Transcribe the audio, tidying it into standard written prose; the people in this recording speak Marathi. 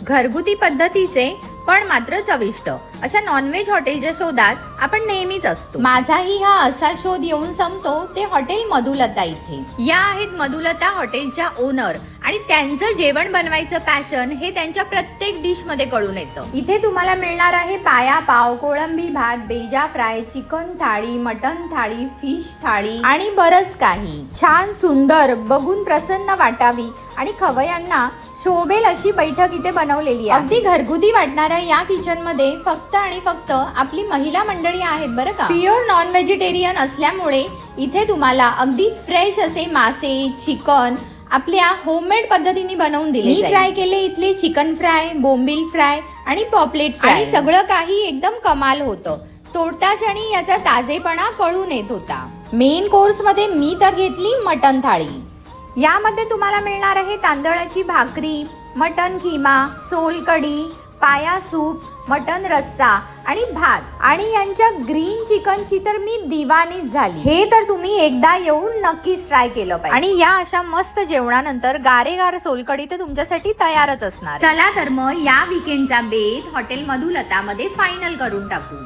घरगुती पद्धतीचे पण मात्र चविष्ट अशा नॉनव्हेज हॉटेलच्या शोधात आपण नेहमीच असतो। माझाही हा असा शोध येऊन संपतो ते हॉटेल मधुलता इथे। या आहेत मधुलता हॉटेलच्या ओनर आणि त्यांचं जेवण बनवायचं पॅशन हे त्यांच्या प्रत्येक डिश मध्ये कळून येतं। इथे तुम्हाला मिळणार आहे पाया पाव, कोळंबी भात, बेजा फ्राय, चिकन थाळी, मटन थाळी, फिश थाळी आणि बरंच काही। छान सुंदर बघून प्रसन्न वाटावी आणि खवयांना शोभेल अशी बैठक इथे बनवलेली आहे। अगदी घरगुती वाटणाऱ्या या किचन मध्ये फक्त आणि फक्त आपली महिला मंडळी आहेत बरं का। प्युअर नॉन व्हेजिटेरियन असल्यामुळे इथे तुम्हाला अगदी फ्रेश असे मासे, चिकन आपल्या होममेड पद्धतीने बनवून दिले। मी ट्राय केले इथले चिकन फ्राय, बोंबील फ्राय आणि पॉपलेट फ्राय आणि सगळं काही एकदम कमाल होतं। तोडता क्षणी याचा ताजेपणा कळून येत होता। मेन कोर्स मध्ये मी तर घेतली मटन थाळी। यामध्ये तुम्हाला मिळणार आहे तांदळाची भाकरी, मटन खिमा, सोलकढी, पाया सूप, मटन रस्सा आणि भात आणि यांच्या ग्रीन चिकनची तर मी दिवानीच झाली। हे तर तुम्ही एकदा येऊन नक्कीच ट्राय केलं पाहिजे। आणि या अशा मस्त जेवणानंतर गारेगार सोलकढी तर तुमच्यासाठी तयारच असणार। चला तर मग या वीकेंडचा बेत हॉटेल मधुलता मध्ये फायनल करून टाकू।